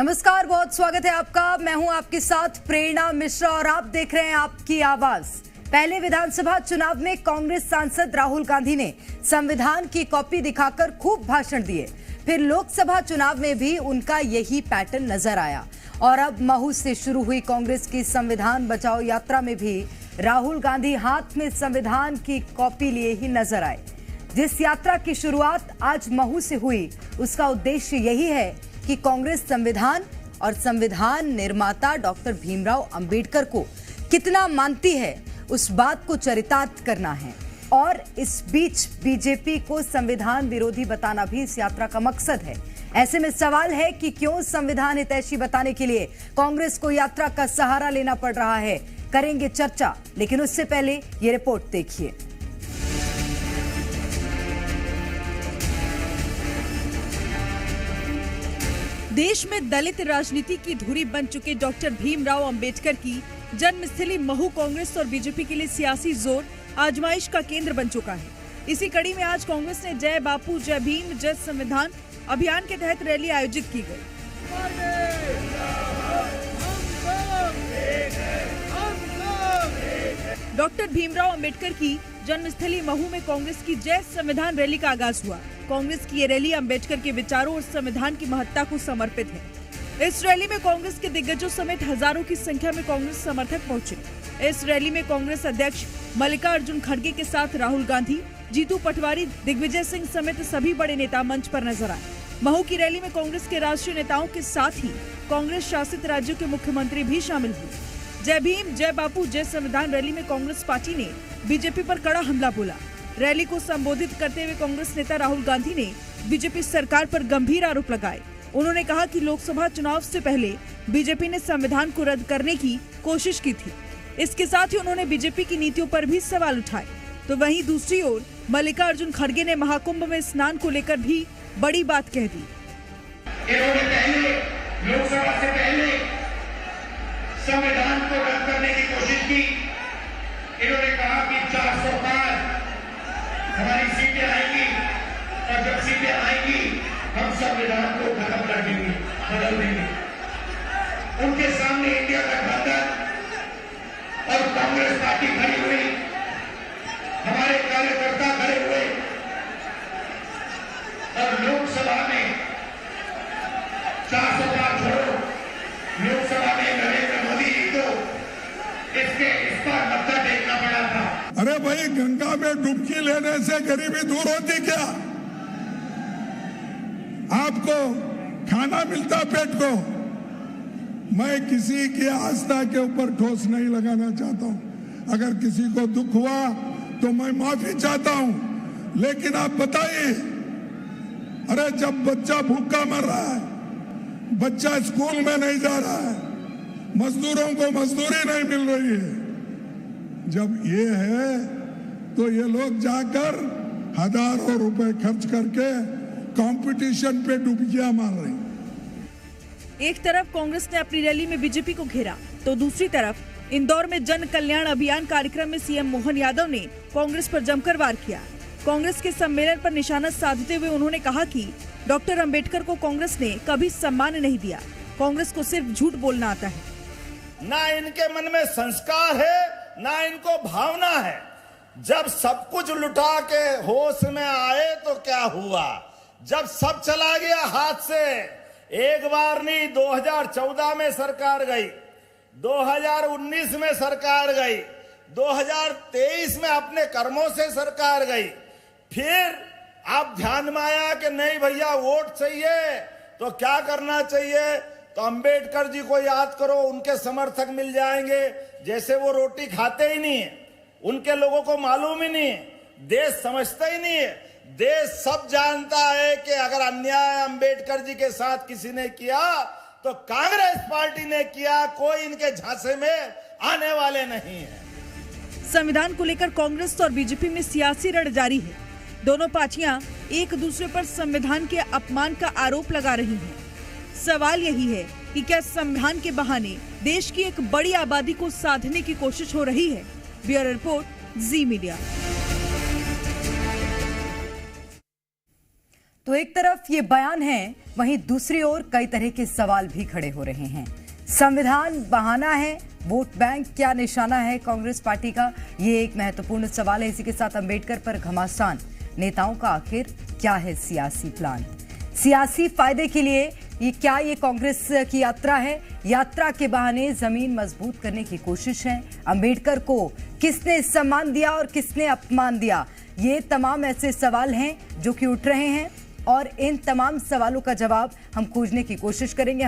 नमस्कार, बहुत स्वागत है आपका। मैं हूं आपके साथ प्रेरणा मिश्रा और आप देख रहे हैं आपकी आवाज। पहले विधानसभा चुनाव में कांग्रेस सांसद राहुल गांधी ने संविधान की कॉपी दिखाकर खूब भाषण दिए। फिर लोकसभा चुनाव में भी उनका यही पैटर्न नजर आया और अब महू से शुरू हुई कांग्रेस की संविधान बचाओ यात्रा में भी राहुल गांधी हाथ में संविधान की कॉपी लिए ही नजर आए। जिस यात्रा की शुरुआत आज महू से हुई, उसका उद्देश्य यही है कि कांग्रेस संविधान और संविधान निर्माता डॉक्टर भीमराव अंबेडकर को कितना मानती है, उस बात को चरितार्थ करना है। और इस बीच बीजेपी को संविधान विरोधी बताना भी इस यात्रा का मकसद है। ऐसे में सवाल है कि क्यों संविधान हितैषी बताने के लिए कांग्रेस को यात्रा का सहारा लेना पड़ रहा है। करेंगे चर्चा, लेकिन उससे पहले ये रिपोर्ट देखिए। देश में दलित राजनीति की धुरी बन चुके डॉक्टर भीमराव अंबेडकर की जन्मस्थली महू कांग्रेस और बीजेपी के लिए सियासी जोर आजमाइश का केंद्र बन चुका है। इसी कड़ी में आज कांग्रेस ने जय बापू जय भीम जय संविधान अभियान के तहत रैली आयोजित की गई। डॉक्टर भीमराव अंबेडकर की जन्मस्थली महू में कांग्रेस की जय संविधान रैली का आगाज हुआ। कांग्रेस की ये रैली अंबेडकर के विचारों और संविधान की महत्ता को समर्पित है। इस रैली में कांग्रेस के दिग्गजों समेत हजारों की संख्या में कांग्रेस समर्थक पहुंचे। इस रैली में कांग्रेस अध्यक्ष मल्लिकार्जुन खड़गे के साथ राहुल गांधी, जीतू पटवारी, दिग्विजय सिंह समेत सभी बड़े नेता मंच पर नजर आए। महू की रैली में कांग्रेस के राष्ट्रीय नेताओं के साथ ही कांग्रेस शासित राज्यों के मुख्यमंत्री भी शामिल हुए। जय भीम जय बापू जय संविधान रैली में कांग्रेस पार्टी ने बीजेपी पर कड़ा हमला बोला। रैली को संबोधित करते हुए कांग्रेस नेता राहुल गांधी ने बीजेपी सरकार पर गंभीर आरोप लगाए। उन्होंने कहा कि लोकसभा चुनाव से पहले बीजेपी ने संविधान को रद्द करने की कोशिश की थी। इसके साथ ही उन्होंने बीजेपी की नीतियों पर भी सवाल उठाए। तो वहीं दूसरी ओर मल्लिकार्जुन खड़गे ने महाकुंभ में स्नान को लेकर भी बड़ी बात कह दी। इन्होंने पहले लोकसभा से पहले संविधान को रद्द करने की कोशिश की। इन्होंने कहा कि 400 पार हमारी सीटें आएंगी और जब सीटें आएंगी हम संविधान को खत्म कर देंगे, बदल देंगे। उनके सामने इंडिया गठबंधन और कांग्रेस पार्टी खड़ी हुई, हमारे कार्यकर्ता खड़े हुए और लोकसभा में 400 पार छोड़ो, लोकसभा में नरेंद्र मोदी जी को इस पर मत्था टेकना पड़ा था। अरे भाई, गंगा में डुबकी लेने से गरीबी दूर होती क्या? आपको खाना मिलता पेट को। मैं किसी की आस्था के ऊपर ठोस नहीं लगाना चाहता हूं। अगर किसी को दुख हुआ तो मैं माफी चाहता हूं, लेकिन आप बताइए, अरे जब बच्चा भूखा मर रहा है, बच्चा स्कूल में नहीं जा रहा है, मजदूरों को मजदूरी नहीं मिल रही है, जब ये है तो ये लोग जाकर हजारों रुपए खर्च करके कंपटीशन पे डुबकियां मार रही। एक तरफ कांग्रेस ने अपनी रैली में बीजेपी को घेरा, तो दूसरी तरफ इंदौर में जन कल्याण अभियान कार्यक्रम में सीएम मोहन यादव ने कांग्रेस पर जमकर वार किया। कांग्रेस के सम्मेलन पर निशाना साधते हुए उन्होंने कहा कि डॉक्टर अंबेडकर को कांग्रेस ने कभी सम्मान नहीं दिया। कांग्रेस को सिर्फ झूठ बोलना आता है। ना इनके मन में संस्कार है, ना इनको भावना है। जब सब कुछ लुटा के होश में आए तो क्या हुआ? जब सब चला गया हाथ से, एक बार नहीं, 2014 में सरकार गई, 2019 में सरकार गई, 2023 में अपने कर्मों से सरकार गई। फिर आप ध्यान में आया कि नहीं भैया वोट चाहिए तो क्या करना चाहिए? तो अंबेडकर जी को याद करो, उनके समर्थक मिल जाएंगे। जैसे वो रोटी खाते ही नहीं है, उनके लोगों को मालूम ही नहीं है, देश समझता ही नहीं है। देश सब जानता है कि अगर अन्याय अंबेडकर जी के साथ किसी ने किया तो कांग्रेस पार्टी ने किया, कोई इनके झांसे में आने वाले नहीं है। संविधान को लेकर कांग्रेस और बीजेपी में सियासी रण जारी है। दोनों पार्टियां एक दूसरे पर संविधान के अपमान का आरोप लगा रही हैं। सवाल यही है कि क्या संविधान के बहाने देश की एक बड़ी आबादी को साधने की कोशिश हो रही है? ब्यूरो रिपोर्ट, जी मीडिया। तो एक तरफ ये बयान है, वहीं दूसरी ओर कई तरह के सवाल भी खड़े हो रहे हैं। संविधान बहाना है, वोट बैंक क्या निशाना है कांग्रेस पार्टी का, ये एक महत्वपूर्ण सवाल है। इसी के साथ अंबेडकर पर घमासान, नेताओं का आखिर क्या है सियासी प्लान, सियासी फायदे के लिए ये कांग्रेस की यात्रा है, यात्रा के बहाने जमीन मजबूत करने की कोशिश है। अंबेडकर को किसने सम्मान दिया और किसने अपमान दिया, ये तमाम ऐसे सवाल हैं जो कि उठ रहे हैं और इन तमाम सवालों का जवाब हम खोजने की कोशिश करेंगे।